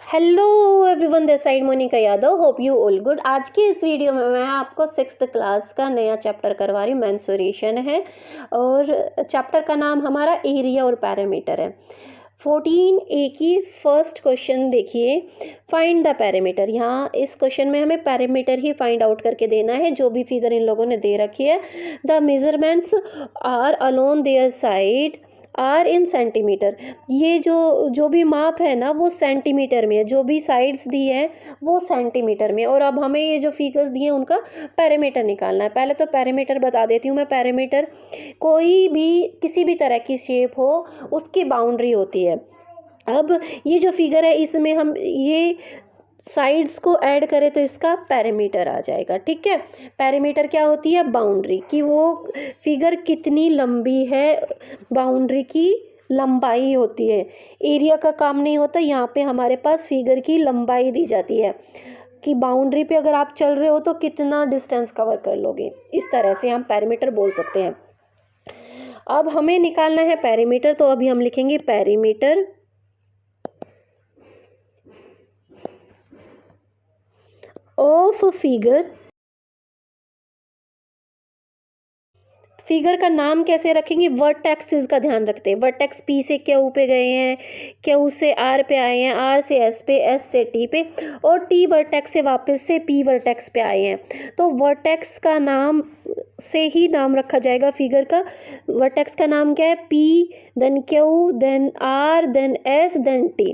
Hello everyone, this side Monika Yadav. Hope you all good. आज के इस वीडियो में मैं आपको 6th क्लास का नया चैप्टर करवा रही हूँ। मेंसुरेशन है और चैप्टर का नाम हमारा एरिया और पैरामीटर है। 14A की फर्स्ट क्वेश्चन देखिए, फाइंड द पैरामीटर। यहाँ इस क्वेश्चन में हमें पैरामीटर ही फाइंड आउट करके देना है, जो भी फिगर इन लोगों ने दे रखी है। The measurements are along their side are in centimetre. ये जो भी माप है ना वो सेंटीमीटर में है, जो भी साइड्स दी है वो सेंटीमीटर में। और अब हमें ये जो फिगर्स दिए हैं उनका पैरामीटर निकालना है। पहले तो पैरामीटर बता देती हूँ मैं। पैरामीटर कोई भी किसी भी तरह की शेप हो उसकी बाउंड्री होती है। अब ये जो फिगर है इसमें हम ये साइड्स को ऐड करें तो इसका पैरामीटर आ जाएगा। ठीक है, पैरामीटर क्या होती है? बाउंड्री की वो फिगर कितनी लंबी है, बाउंड्री की लंबाई होती है। एरिया का काम नहीं होता, यहाँ पे हमारे पास फिगर की लंबाई दी जाती है कि बाउंड्री पे अगर आप चल रहे हो तो कितना डिस्टेंस कवर कर लोगे। इस तरह से हम पैरामीटर बोल सकते हैं। अब हमें निकालना है पैरामीटर, तो अभी हम लिखेंगे पैरामीटर ऑफ फिगर का नाम कैसे रखेंगे? वर्टेक्सेस का ध्यान रखते हैं। वर्टेक्स पी से क्यू पे गए हैं, क्यू से आर पे आए हैं, आर से एस पे, एस से टी पे, और टी वर्टेक्स से वापस से पी वर्टेक्स पे आए हैं। तो वर्टेक्स का नाम से ही नाम रखा जाएगा फिगर का। वर्टेक्स का नाम क्या है? P, then Q, then R, then S, then T.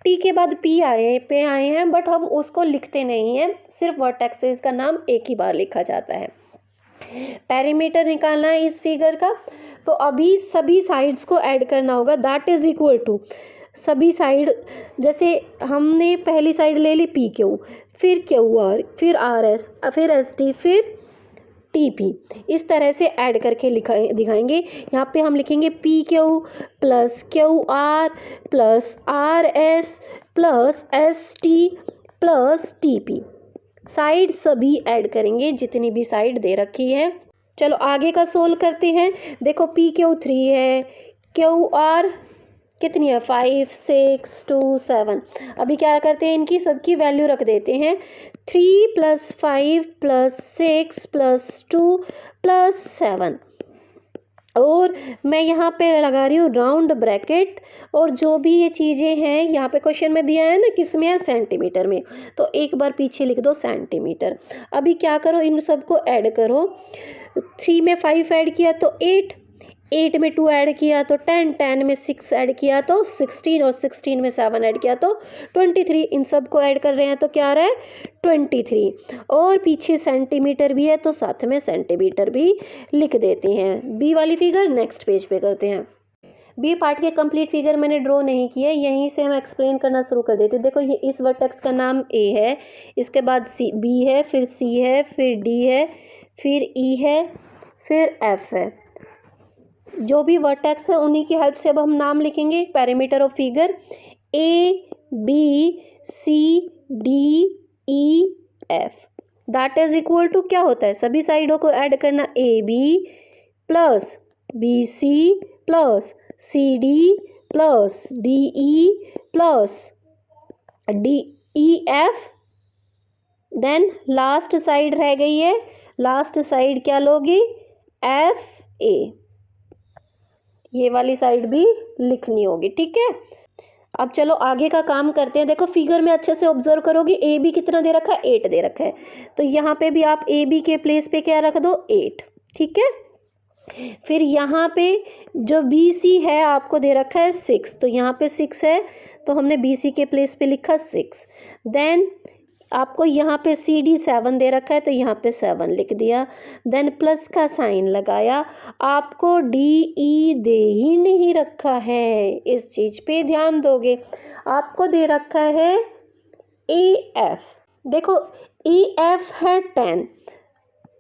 T के बाद पी आए हैं, बट हम उसको लिखते नहीं हैं, सिर्फ वर्टेक्सेस का नाम एक ही बार लिखा जाता है। पैरामीटर निकालना है इस फिगर का, तो अभी सभी साइड्स को ऐड करना होगा। दैट इज इक्वल टू सभी साइड, जैसे हमने पहली साइड ले ली पी क्यू, फिर क्यू आर, फिर आर एस, फिर एस टी, फिर टी पी। इस तरह से ऐड करके दिखाएंगे। यहाँ पे हम लिखेंगे P Q plus Q R plus R S plus S T plus T P. Side सभी ऐड करेंगे जितनी भी साइड दे रखी है। चलो आगे का सोल्व करते हैं। देखो पी क्यू 3 है, क्यू आर कितनी है? 5 6 2 7। अभी क्या करते हैं, इनकी सबकी वैल्यू रख देते हैं। 3 + 5 + 6 + 2 + 7। और मैं यहाँ पे लगा रही हूँ राउंड ब्रैकेट। और जो भी ये चीज़ें हैं यहाँ पे क्वेश्चन में दिया है ना, किस में है? सेंटीमीटर में। तो एक बार पीछे लिख दो सेंटीमीटर। अभी क्या करो, इन सबको ऐड करो। 3 में 5 ऐड किया तो 8, 8 में 2 ऐड किया तो 10, 10 में 6 ऐड किया तो 16, और 16 में 7 ऐड किया तो 23। इन सब को ऐड कर रहे हैं तो क्या आ रहा है? 23। और पीछे सेंटीमीटर भी है तो साथ में सेंटीमीटर भी लिख देते हैं। बी वाली फिगर नेक्स्ट पेज पे करते हैं। बी पार्ट के कंप्लीट फिगर मैंने ड्रॉ नहीं किया, यहीं से मैं एक्सप्लेन करना शुरू कर देती हूँ। देखो ये इस वर्टेक्स का नाम ए है, इसके बाद सी बी है, फिर सी है, फिर डी है, फिर ई है, फिर एफ है। जो भी वर्टेक्स है उन्हीं की हेल्प से अब हम नाम लिखेंगे। Parameter of figure A B C D E F. That is equal to क्या होता है? सभी साइडों को ऐड करना। A B plus B C plus C D plus D E plus D E F. Then last side रह गई है, लास्ट साइड क्या लोगे? F A. ये वाली साइड भी लिखनी होगी। ठीक है, अब चलो आगे का काम करते हैं। देखो फिगर में अच्छे से ऑब्जर्व करोगे, ए बी कितना दे रखा है? 8 दे रखा है। तो यहाँ पे भी आप ए बी के प्लेस पे क्या रख दो? 8। ठीक है, फिर यहाँ पे जो बी सी है आपको दे रखा है 6, तो यहाँ पे 6 है तो हमने बी सी के प्लेस पे लिखा 6। देन आपको यहाँ पे सी डी 7 दे रखा है तो यहाँ पे 7 लिख दिया। देन प्लस का साइन लगाया। आपको डी ई दे ही नहीं रखा है, इस चीज़ पे ध्यान दोगे। आपको दे रखा है ए एफ। देखो ए एफ है 10,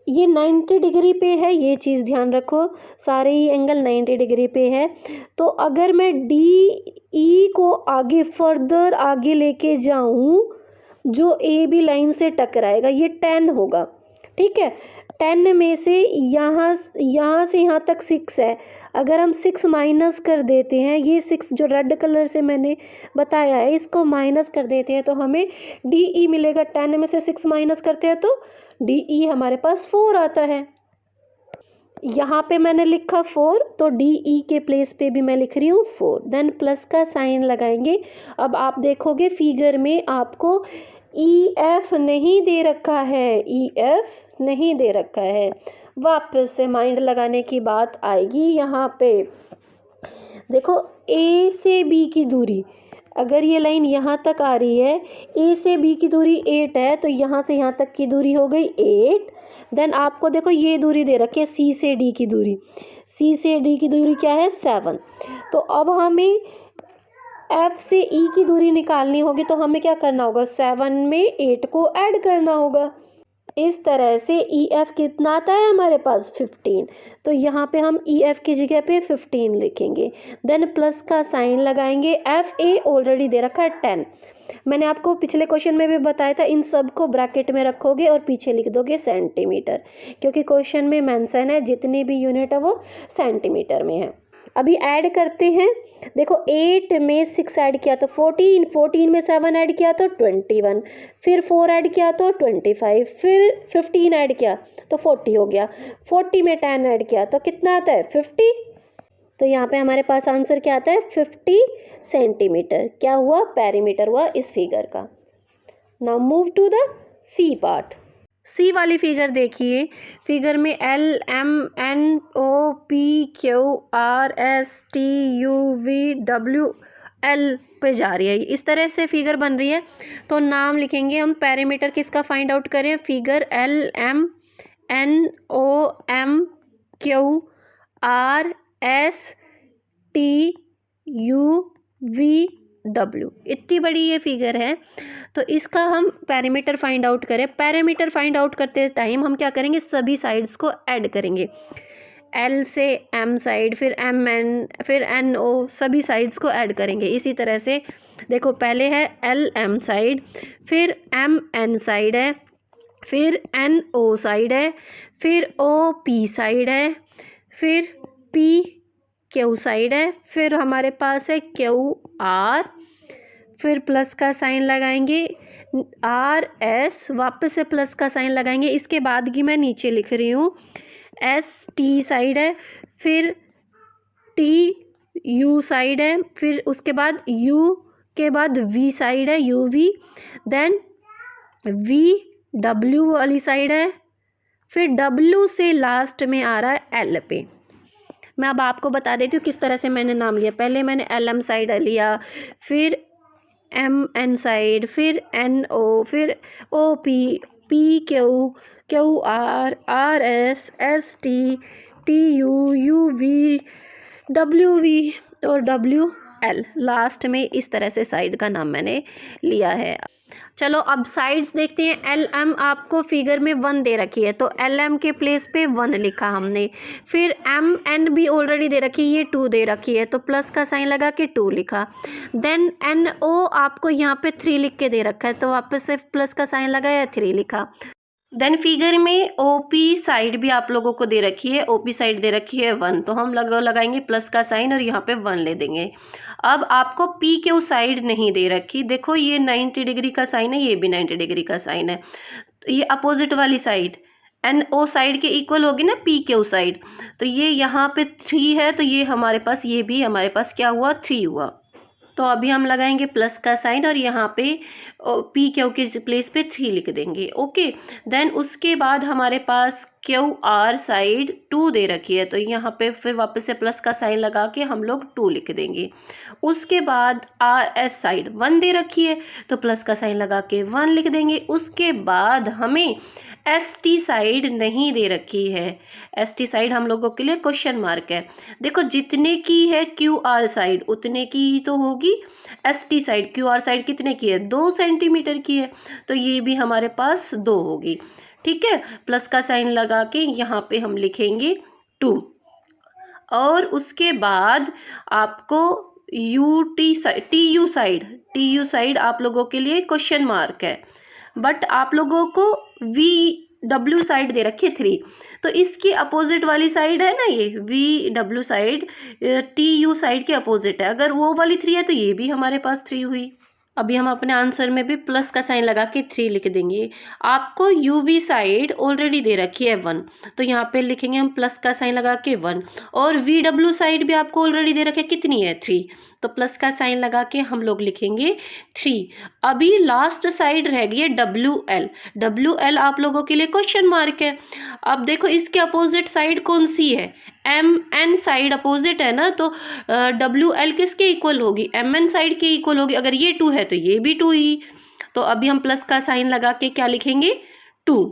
ये 90 डिग्री पे है, ये चीज़ ध्यान रखो। सारे ही एंगल 90 डिग्री पे है। तो अगर मैं डी ई को आगे फर्दर आगे लेके जाऊँ, जो ए बी लाइन से टकराएगा ये 10 होगा। ठीक है, 10 में से यहाँ से यहाँ तक 6 है। अगर हम 6 माइनस कर देते हैं, ये 6 जो रेड कलर से मैंने बताया है इसको माइनस कर देते हैं तो हमें DE मिलेगा। 10 में से 6 माइनस करते हैं तो DE हमारे पास 4 आता है। यहाँ पे मैंने लिखा 4 तो DE के प्लेस पे भी मैं लिख रही हूँ 4। देन प्लस का साइन लगाएंगे। अब आप देखोगे फिगर में आपको EF नहीं दे रखा है, EF नहीं दे रखा है। वापस से माइंड लगाने की बात आएगी यहाँ पे। देखो A से B की दूरी, अगर ये लाइन यहाँ तक आ रही है, A से B की दूरी 8 है तो यहाँ से यहाँ तक की दूरी हो गई 8। देन आपको देखो ये दूरी दे रखी है C से D की दूरी, C से D की दूरी क्या है 7। तो अब हमें F से E की दूरी निकालनी होगी तो हमें क्या करना होगा, 7 में 8 को ऐड करना होगा। इस तरह से EF कितना आता है हमारे पास 15। तो यहाँ पे हम EF की जगह पे 15 लिखेंगे। देन प्लस का साइन लगाएंगे। FA ऑलरेडी दे रखा है 10। मैंने आपको पिछले क्वेश्चन में भी बताया था, इन सब को ब्रैकेट में रखोगे और पीछे लिख दोगे सेंटीमीटर, क्योंकि क्वेश्चन में मेंशन है जितनी भी यूनिट है वो सेंटीमीटर में है। अभी ऐड करते हैं। देखो 8 में 6 ऐड किया तो 14, 14 में 7 ऐड किया तो 21, फिर 4 ऐड किया तो 25, फिर 15 ऐड किया तो 40 हो गया, 40 में 10 ऐड किया तो कितना आता है 50। तो यहाँ पे हमारे पास आंसर क्या आता है 50 सेंटीमीटर। क्या हुआ, पेरीमीटर हुआ इस फिगर का। Now move to the C part. C वाली फिगर देखिए। फिगर में L M N O P Q R S T U V W L पे जा रही है, इस तरह से फिगर बन रही है। तो नाम लिखेंगे हम, पेरीमीटर किसका फाइंड आउट करें, figure L M N O M Q R S T U V W, इतनी बड़ी ये फिगर है तो इसका हम पैरामीटर फाइंड आउट करें। पैरामीटर फाइंड आउट करते टाइम हम क्या करेंगे, सभी साइड्स को ऐड करेंगे। L से M साइड, फिर MN, फिर NO, सभी साइड्स को ऐड करेंगे। इसी तरह से देखो पहले है LM साइड, फिर MN साइड है, फिर NO साइड है, फिर OP साइड है, फिर PQ साइड है, फिर हमारे पास है QR, फिर प्लस का साइन लगाएंगे RS, वापस से प्लस का साइन लगाएंगे। इसके बाद की मैं नीचे लिख रही हूँ ST साइड है, फिर TU साइड है, फिर उसके बाद U के बाद V साइड है UV, देन VW वाली साइड है, फिर W से लास्ट में आ रहा है L पे। मैं अब आपको बता देती हूँ किस तरह से मैंने नाम लिया। पहले मैंने LM साइड लिया, फिर MN साइड, फिर NO, फिर OP, PQ, QR, RS, ST, TU, UV, WV और WL, लास्ट में इस तरह से साइड का नाम मैंने लिया है। चलो अब साइड्स देखते हैं। LM आपको फिगर में 1 दे रखी है तो LM के प्लेस पे 1 लिखा हमने। फिर MN भी ऑलरेडी दे रखी है, ये 2 दे रखी है तो प्लस का साइन लगा के 2 लिखा। देन NO आपको यहाँ पे 3 लिख के दे रखा है तो वापस से प्लस का साइन लगाया 3 लिखा। देन फिगर में OP साइड भी आप लोगों को दे रखी है, OP साइड दे रखी है 1 तो हम लगाएंगे प्लस का साइन और यहाँ पे 1 ले देंगे। अब आपको PQ साइड नहीं दे रखी, देखो ये 90 डिग्री का साइन है, ये भी 90 डिग्री का साइन है, तो ये अपोजिट वाली साइड NO साइड के इक्वल होगी ना PQ साइड, तो ये यहाँ पे 3 है तो ये हमारे पास, ये भी हमारे पास क्या हुआ 3 हुआ। तो अभी हम लगाएंगे प्लस का साइन और यहाँ पे PQ के प्लेस पे 3 लिख देंगे। ओके, देन उसके बाद हमारे पास QR साइड 2 दे रखी है तो यहाँ पे फिर वापस से प्लस का साइन लगा के हम लोग 2 लिख देंगे। उसके बाद RS साइड 1 दे रखी है तो प्लस का साइन लगा के 1 लिख देंगे। उसके बाद हमें ST साइड नहीं दे रखी है, ST साइड हम लोगों के लिए क्वेश्चन मार्क है। देखो जितने की है QR साइड उतने की ही तो होगी ST साइड। QR साइड कितने की है 2 सेंटीमीटर की है तो ये भी हमारे पास 2 होगी। ठीक है, प्लस का साइन लगा के यहाँ पे हम लिखेंगे 2 और उसके बाद आपको TU साइड आप लोगों के लिए क्वेश्चन मार्क है, बट आप लोगों को डब्ल्यू साइड दे रखी है 3, तो इसकी अपोजिट वाली साइड है ना ये V W side, T U side के अपोजिट है। अगर वो वाली 3 है तो ये भी हमारे पास 3 हुई। अभी हम अपने आंसर में भी प्लस का साइन लगा के 3 लिख देंगे। आपको यू वी साइड ऑलरेडी दे रखी है 1, तो यहाँ पे लिखेंगे हम प्लस का साइन लगा के 1, और वी डब्ल्यू साइड भी आपको ऑलरेडी दे रखी है, कितनी है 3, तो प्लस का साइन लगा के हम लोग लिखेंगे 3। अभी लास्ट साइड रह गई है डब्ल्यू एल। डब्ल्यू एल आप लोगों के लिए क्वेश्चन मार्क है। अब देखो इसके अपोजिट साइड कौन सी है, एम एन साइड अपोजिट है ना, तो डब्ल्यू एल किसके इक्वल होगी, एम एन साइड के इक्वल होगी। अगर ये 2 है तो ये भी 2 ही, तो अभी हम प्लस का साइन लगा के क्या लिखेंगे 2,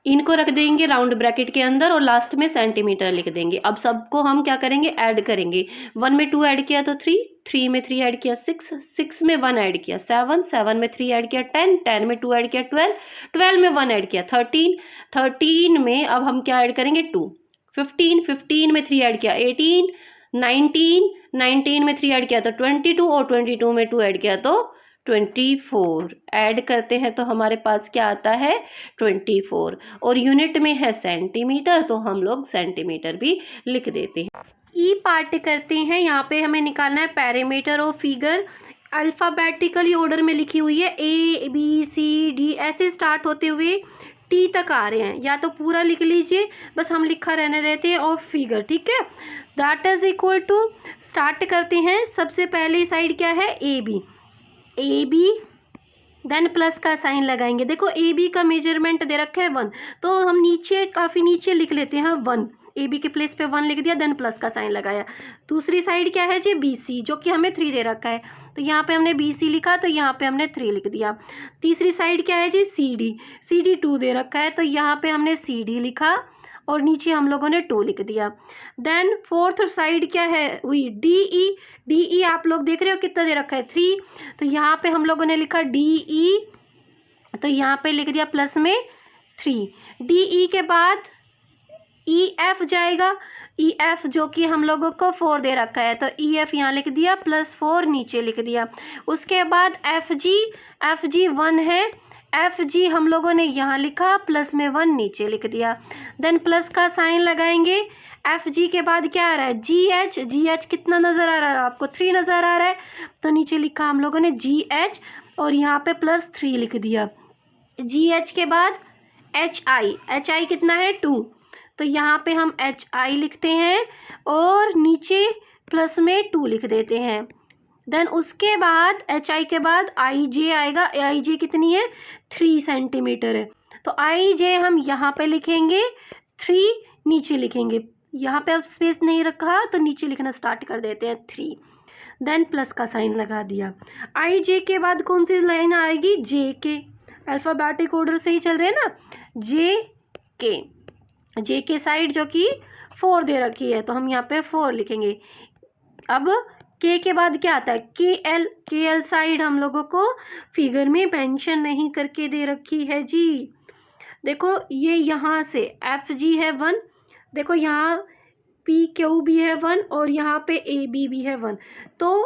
इनको रख देंगे राउंड ब्रैकेट के अंदर और लास्ट में सेंटीमीटर लिख देंगे। अब सबको हम क्या करेंगे, ऐड करेंगे। 1 में 2 ऐड किया तो 3, 3 में 3 ऐड किया 6, 6 में 1 ऐड किया 7, 7 में 3 ऐड किया 10, 10 में 2 ऐड किया 12, 12 में 1 ऐड किया 13, 13 में अब हम क्या ऐड करेंगे 2, 15, 15 में 3 ऐड किया 18, 19, 19 में 3 ऐड किया तो 22, और 22 में 2 ऐड किया तो 24। ऐड करते हैं तो हमारे पास क्या आता है 24, और यूनिट में है सेंटीमीटर, तो हम लोग सेंटीमीटर भी लिख देते हैं। ई पार्ट करते हैं। यहाँ पे हमें निकालना है parameter of figure. Alphabetically order में लिखी हुई है, ए बी सी डी ऐसे स्टार्ट होते हुए टी तक आ रहे हैं, या तो पूरा लिख लीजिए, बस हम लिखा रहने देते हैं ऑफ फिगर, ठीक है। That is equal to, start करते हैं। सबसे पहली साइड क्या है A B, A B then plus का साइन लगाएंगे। देखो ए बी का मेजरमेंट दे रखा है 1, तो हम नीचे काफ़ी नीचे लिख लेते हैं 1, ए बी के प्लेस पे 1 लिख दिया, देन प्लस का साइन लगाया। दूसरी साइड क्या है जी बी सी, जो कि हमें 3 दे रखा है, तो यहाँ पे हमने बी सी लिखा, तो यहाँ पे हमने 3 लिख दिया। तीसरी साइड क्या है जी सी डी, सी डी 2 दे रखा है, तो यहाँ पे हमने सी डी लिखा और नीचे हम लोगों ने 2 लिख दिया। देन फोर्थ साइड क्या है हुई डी ई, डी ई आप लोग देख रहे हो कितना दे रखा है 3, तो यहाँ पे हम लोगों ने लिखा डी ई, तो यहाँ पे लिख दिया प्लस में 3। डी ई के बाद ई एफ जाएगा, ई एफ जो कि हम लोगों को 4 दे रखा है, तो ई एफ यहाँ लिख दिया +4 नीचे लिख दिया। उसके बाद एफ जी 1 है, एफ जी हम लोगों ने यहाँ लिखा प्लस में 1 नीचे लिख दिया। देन प्लस का साइन लगाएंगे। एफ जी के बाद क्या आ रहा है जी एच कितना नज़र आ रहा है आपको 3 नज़र आ रहा है, तो नीचे लिखा हम लोगों ने जी एच और यहाँ पे +3 लिख दिया। जी एच के बाद एच आई कितना है 2, तो यहाँ पे हम एच आई लिखते हैं और नीचे प्लस में 2 लिख देते हैं। देन उसके बाद एच आई के बाद आई जे आएगा, आई जे कितनी है 3 सेंटीमीटर है, तो आई जे हम यहाँ पे लिखेंगे 3 नीचे लिखेंगे। यहाँ पे अब स्पेस नहीं रखा तो नीचे लिखना स्टार्ट कर देते हैं 3, देन प्लस का साइन लगा दिया। आई जे के बाद कौन सी लाइन आएगी जे के, अल्फ़ाबेटिक ऑर्डर से ही चल रहे हैं ना, जे के साइड जो कि 4 दे रखी है, तो हम यहाँ पे 4 लिखेंगे। अब के के बाद क्या आता है के एल साइड हम लोगों को फिगर में मेंशन नहीं करके दे रखी है जी। देखो ये यहाँ से एफ जी है 1, देखो यहाँ पी क्यू भी है 1 और यहाँ पे ए बी भी है 1, तो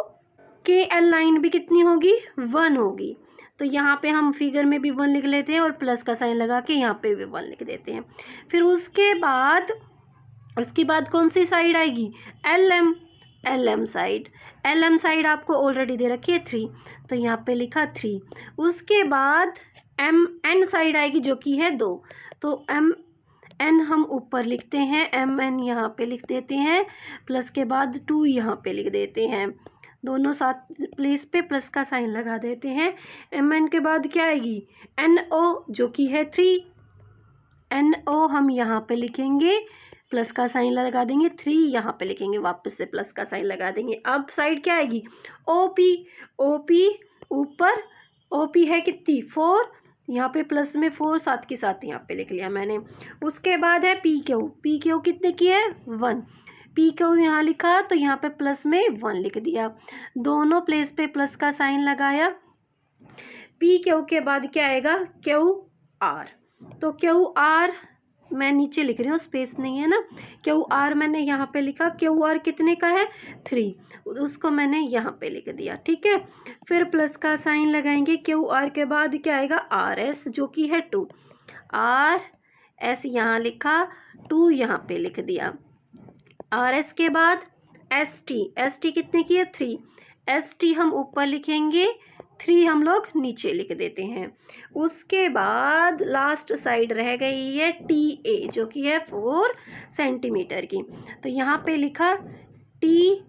के एल लाइन भी कितनी होगी 1 होगी, तो यहाँ पे हम फिगर में भी 1 लिख लेते हैं और प्लस का साइन लगा के यहाँ पे भी 1 लिख देते हैं। फिर उसके बाद कौन सी साइड आएगी एल एम साइड आपको ऑलरेडी दे रखी है 3, तो यहाँ पे लिखा 3। उसके बाद एम एन साइड आएगी जो कि है 2, तो एम एन हम ऊपर लिखते हैं, एम एन यहाँ पे लिख देते हैं, प्लस के बाद 2 यहाँ पे लिख देते हैं, दोनों साथ प्लेस पे प्लस का साइन लगा देते हैं। एम एन के बाद क्या आएगी एन ओ जो कि है 3, एन ओ हम यहाँ पे लिखेंगे, प्लस का साइन लगा देंगे, 3 यहाँ पे लिखेंगे, वापस से प्लस का साइन लगा देंगे। अब साइड क्या आएगी ओ पी ऊपर, ओ पी है कितनी 4, यहाँ पे प्लस में 4 साथ के साथ यहाँ पे लिख लिया मैंने। उसके बाद है पी क्यू कितने की है 1, पी क्यू यहाँ लिखा, तो यहाँ पे प्लस में 1 लिख दिया, दोनों प्लेस पे प्लस का साइन लगाया। पी क्यू के बाद क्या आएगा क्यू आर, तो क्यू आर मैं नीचे लिख रही हूँ, स्पेस नहीं है ना, क्यू आर मैंने यहाँ पे लिखा, क्यू आर कितने का है 3, उसको मैंने यहाँ पे लिख दिया, ठीक है। फिर प्लस का साइन लगाएंगे, क्यू आर के बाद क्या आएगा आर एस जो कि है 2, आर एस यहाँ लिखा, 2 यहाँ पे लिख दिया। आर एस के बाद एस टी कितने की है 3, एस टी हम ऊपर लिखेंगे, 3 हम लोग नीचे लिख देते हैं। उसके बाद लास्ट साइड रह गई है टी ए जो कि है 4 सेंटीमीटर की, तो यहाँ पे लिखा टी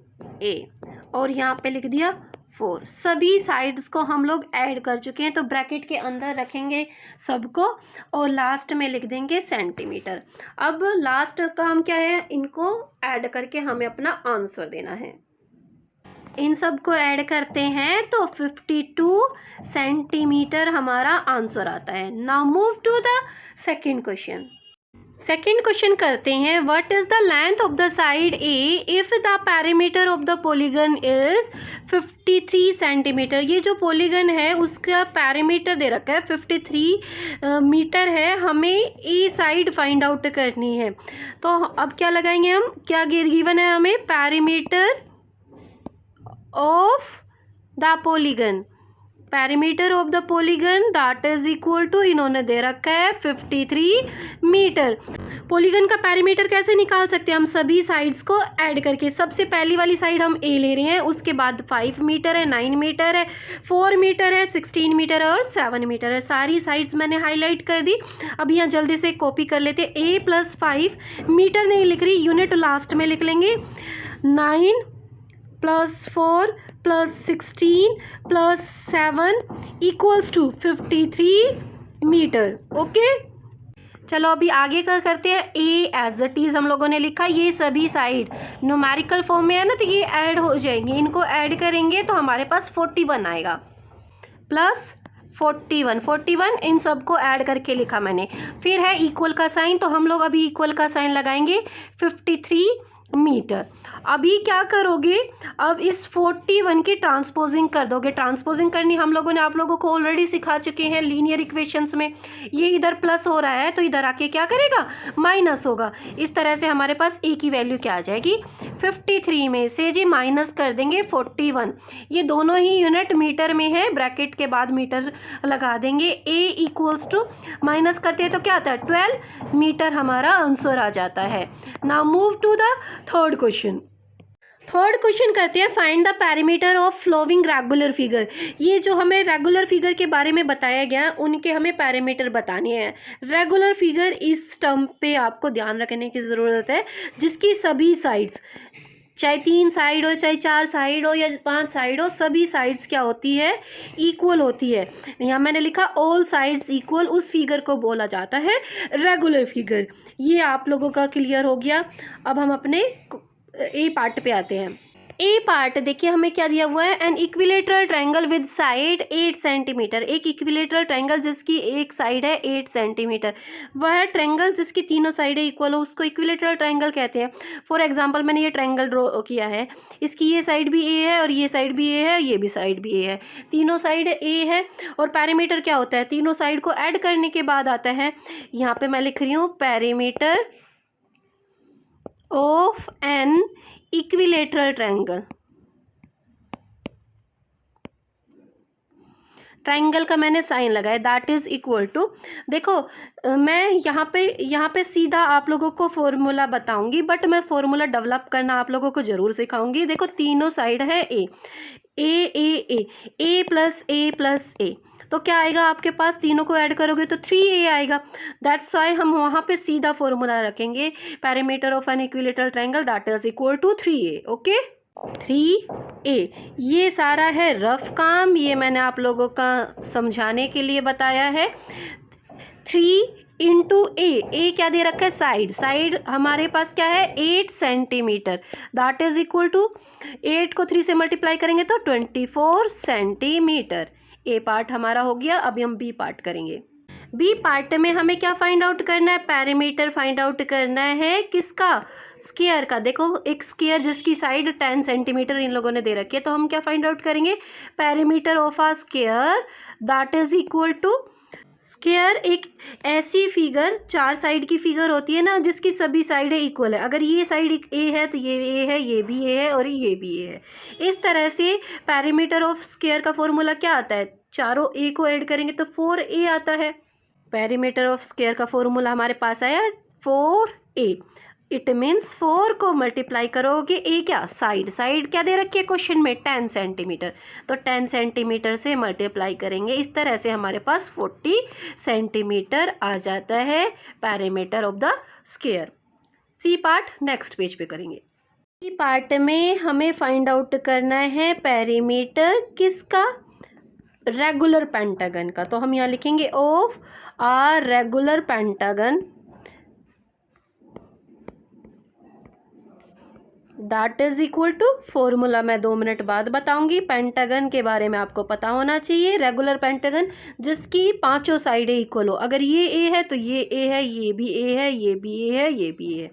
ए और यहाँ पे लिख दिया 4। सभी साइड्स को हम लोग ऐड कर चुके हैं, तो ब्रैकेट के अंदर रखेंगे सबको और लास्ट में लिख देंगे सेंटीमीटर। अब लास्ट काम क्या है, इनको ऐड करके हमें अपना आंसर देना है। इन सब को ऐड करते हैं तो 52 सेंटीमीटर हमारा आंसर आता है। Now move to the second question. Second question करते हैं, what is the length of the side A if the parameter of the polygon is 53 centimetre. ये जो पॉलीगन है उसका पैरामीटर दे रखा है 53 मीटर है, हमें ए साइड फाइंड आउट करनी है। तो अब क्या लगाएंगे हम, क्या गिवन है हमें, parameter of the polygon, perimeter of the polygon that is equal to, इन्होंने दे रखा है 53 मीटर। पॉलीगन का पैरीमीटर कैसे निकाल सकते हैं हम, सभी साइड्स को ऐड करके। सबसे पहली वाली साइड हम ए ले रहे हैं, उसके बाद 5 मीटर है, 9 मीटर है, 4 मीटर है, 16 मीटर है और 7 मीटर है। सारी साइड्स मैंने हाईलाइट कर दी। अब यहाँ जल्दी से कॉपी कर लेते हैं। ए प्लस 5 मीटर नहीं लिख रही, यूनिट लास्ट में लिख लेंगे। 9 plus 4 plus 16 plus 7 equals to 53 metre. Okay, चलो अभी आगे का करते हैं। ए एज इट इज हम लोगों ने लिखा, ये सभी साइड न्यूमेरिकल फॉर्म में है ना, तो ये ऐड हो जाएंगे। इनको ऐड करेंगे तो हमारे पास 41 आएगा प्लस 41 इन सबको ऐड करके लिखा मैंने। फिर है इक्वल का साइन, तो हम लोग अभी इक्वल का साइन लगाएंगे 53 मीटर। अभी क्या करोगे, अब इस 41 की ट्रांसपोजिंग कर दोगे। ट्रांसपोजिंग करनी हम लोगों ने आप लोगों को ऑलरेडी सिखा चुके हैं लीनियर इक्वेशंस में। ये इधर प्लस हो रहा है तो इधर आके क्या करेगा, माइनस होगा। इस तरह से हमारे पास ए की वैल्यू क्या आ जाएगी, 53 में से जी माइनस कर देंगे 41। ये दोनों ही यूनिट मीटर में है, ब्रैकेट के बाद मीटर लगा देंगे। ए इक्वल्स टू माइनस करते हैं तो क्या आता है 12 मीटर हमारा आंसर आ जाता है। Now move to the third question. Third question करते हैं, find the parameter of following regular figure. ये जो हमें रेगुलर फिगर के बारे में बताया गया है उनके हमें पैरामीटर बताने हैं। रेगुलर फिगर, इस टर्म पे आपको ध्यान रखने की ज़रूरत है, जिसकी सभी साइड्स, चाहे 3 साइड हो, चाहे 4 साइड हो या 5 साइड हो, सभी साइड्स क्या होती है, इक्वल होती है। यहाँ मैंने लिखा ऑल साइड्स इक्वल, उस फिगर को बोला जाता है रेगुलर फिगर। ये आप लोगों का क्लियर हो गया। अब हम अपने ए पार्ट पे आते हैं। ए पार्ट देखिए हमें क्या दिया हुआ है, N equilateral triangle with side 8 centimetre. एक इक्विलेटरल ट्रायंगल जिसकी एक साइड है 8 सेंटीमीटर, वह ट्रायंगल जिसकी तीनों साइडें इक्वल हो उसको इक्विलेटरल ट्रायंगल कहते हैं। फॉर एग्जांपल मैंने ये ट्रायंगल ड्रॉ किया है, इसकी ये साइड भी ए है और ये साइड भी ए है, ये भी साइड भी ए है, तीनों साइड ए है। और पैरामीटर क्या होता है, तीनों साइड को ऐड करने के बाद आता है, यहाँ पे मैं लिख रही हूँ parameter of an equilateral triangle. Triangle का मैंने साइन लगाया, दैट इज इक्वल टू, देखो मैं यहाँ पे सीधा आप लोगों को फॉर्मूला बताऊंगी, बट मैं फॉर्मूला डेवलप करना आप लोगों को जरूर सिखाऊंगी। देखो तीनों साइड है ए, ए प्लस ए, तो क्या आएगा आपके पास, तीनों को ऐड करोगे तो 3a आएगा। दैट्स वाई हम वहाँ पे सीधा फॉर्मूला रखेंगे, parameter of an equilateral triangle that is equal to 3a। Okay, 3a। ये सारा है रफ काम, ये मैंने आप लोगों का समझाने के लिए बताया है। 3 इंटू ए क्या दे रखा है, साइड हमारे पास क्या है 8 centimetre, that is equal to 8 को 3 से मल्टीप्लाई करेंगे तो 24 सेंटीमीटर। ए पार्ट हमारा हो गया। अभी हम बी पार्ट करेंगे। बी पार्ट में हमें क्या फाइंड आउट करना है, पैरामीटर फाइंड आउट करना है, किसका, स्क्वायर का। देखो एक स्क्वायर जिसकी साइड 10 सेंटीमीटर इन लोगों ने दे रखी है, तो हम क्या फाइंड आउट करेंगे, parameter of a square that is equal to, square एक ऐसी फिगर, 4 साइड की फिगर होती है ना जिसकी सभी साइडें इक्वल है। अगर ये साइड ए है तो ये ए है, ये भी ए है और ये भी ए है। इस तरह से पैरामीटर ऑफ स्क्वायर का फॉर्मूला क्या आता है, चारों ए को ऐड करेंगे तो 4a आता है। पेरीमीटर ऑफ स्क्वायर का फॉर्मूला हमारे पास आया 4a। इट मीन्स 4 को मल्टीप्लाई करोगे ए क्या, साइड क्या दे रखी है क्वेश्चन में, 10 सेंटीमीटर, तो 10 सेंटीमीटर से मल्टीप्लाई करेंगे। इस तरह से हमारे पास 40 सेंटीमीटर आ जाता है perimeter of the square. C part next page पे करेंगे। सी पार्ट में हमें फाइंड आउट करना है पेरीमीटर किसका, रेगुलर पेंटागन का। तो हम यहाँ लिखेंगे of a regular pentagon that is equal to, formula मैं 2 मिनट बाद बताऊंगी। पेंटागन के बारे में आपको पता होना चाहिए, रेगुलर पेंटागन जिसकी पांचों साइडें इक्वल हो। अगर ये ए है तो ये ए है, ये भी ए है, ये भी ए है, ये भी ए है।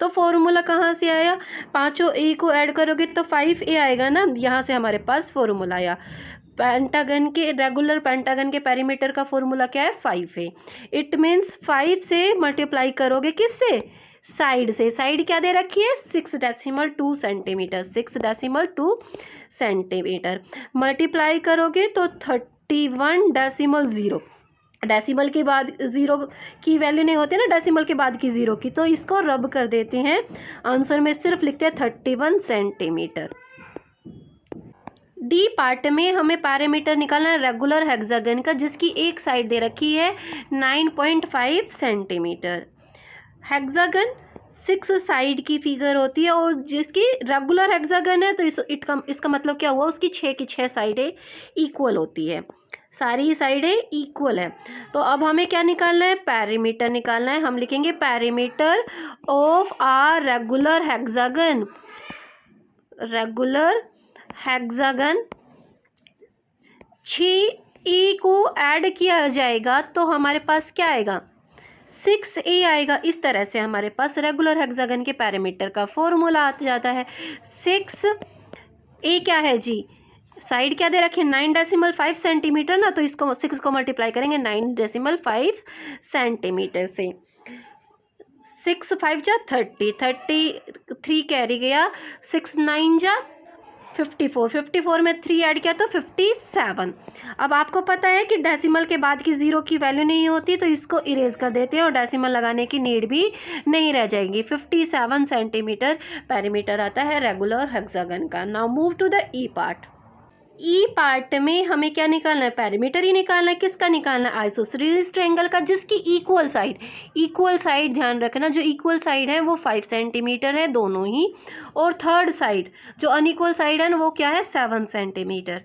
तो फॉर्मूला कहाँ से आया, पांचों ए को ऐड करोगे तो 5a आएगा ना, यहाँ से हमारे पास फॉर्मूला आया। पेंटागन के, रेगुलर पेंटागन के पेरीमीटर का फॉर्मूला क्या है, 5a। इट मीन्स 5 से मल्टीप्लाई करोगे किससे, साइड से। साइड क्या दे रखी है, 6.2 सेंटीमीटर, 6.2 सेंटीमीटर। मल्टीप्लाई करोगे तो 31.0, डेसिमल के बाद जीरो की वैल्यू नहीं होती ना, डेसिमल के बाद की जीरो की, तो इसको रब कर देते हैं, आंसर में सिर्फ लिखते हैं 31 सेंटीमीटर। डी पार्ट में हमें पैरामीटर निकालना है रेगुलर हेक्सागन का, जिसकी एक साइड दे रखी है 9.5 सेंटीमीटर। हेक्सागन 6 साइड की फिगर होती है, और जिसकी रेगुलर हेक्सागन है तो इसका मतलब क्या हुआ, उसकी 6 की 6 साइडें इक्वल होती है, सारी साइडें इक्वल है। तो अब हमें क्या निकालना है, पेरीमीटर निकालना है। हम लिखेंगे perimeter of a regular hexagon, regular hexagon 6a को ऐड किया जाएगा तो हमारे पास क्या आएगा, 6a आएगा। इस तरह से हमारे पास रेगुलर हेक्सागन के पैरामीटर का फॉर्मूला आ जाता है। 6a क्या है जी, साइड क्या दे रखे 9.5 सेंटीमीटर ना, तो इसको 6 को मल्टीप्लाई करेंगे 9.5 सेंटीमीटर से। 6 5 जा 30, 33 कैरी गया, 6 9 जा 54, 54 में 3 ऐड किया तो 57। अब आपको पता है कि डेसिमल के बाद की जीरो की वैल्यू नहीं होती, तो इसको इरेज कर देते हैं और डेसिमल लगाने की नीड भी नहीं रह जाएगी। 57 सेंटीमीटर पेरीमीटर आता है रेगुलर हेक्सागन का। Now move to the E part. E part में हमें क्या निकालना है, पेरीमीटर ही निकालना है। किसका निकालना है, आइसोसेलेस ट्रायंगल का, जिसकी इक्वल साइड ध्यान रखना, जो इक्वल साइड है वो 5 सेंटीमीटर है दोनों ही, और थर्ड साइड जो अनइक्वल साइड है वो क्या है, 7 सेंटीमीटर।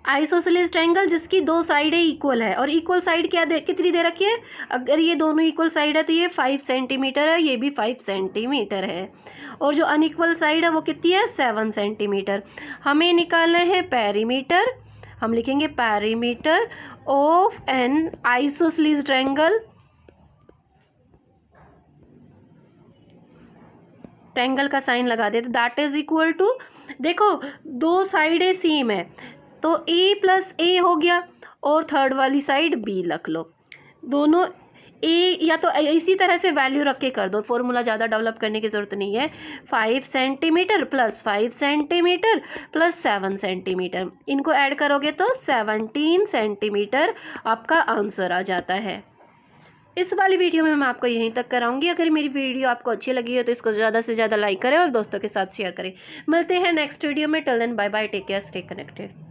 आइसोसेलेस ट्रायंगल जिसकी 2 साइडें इक्वल है, और इक्वल साइड कितनी दे रखी है, अगर ये दोनों इक्वल साइड है तो ये 5 सेंटीमीटर है, ये भी 5 सेंटीमीटर है, और जो अनइक्वल साइड है वो कितनी है, 7 सेंटीमीटर। हमें निकालना है पेरीमीटर। हम लिखेंगे perimeter of N isosceles triangle, triangle का साइन लगा देते, दैट इज इक्वल टू, देखो 2 साइडें सेम है तो a प्लस a हो गया, और थर्ड वाली साइड b रख लो। दोनों a, या तो इसी तरह से वैल्यू रख के कर दो, फॉर्मूला ज़्यादा डेवलप करने की ज़रूरत नहीं है। 5 centimetre plus 5 centimetre plus 7 centimetre, इनको ऐड करोगे तो 17 सेंटीमीटर आपका आंसर आ जाता है। इस वाली वीडियो में मैं आपको यहीं तक कराऊंगी। अगर मेरी वीडियो आपको अच्छी लगी हो तो इसको ज़्यादा से ज़्यादा लाइक करें और दोस्तों के साथ शेयर करें। मिलते हैं नेक्स्ट वीडियो में। Till then bye bye, take care, stay connected.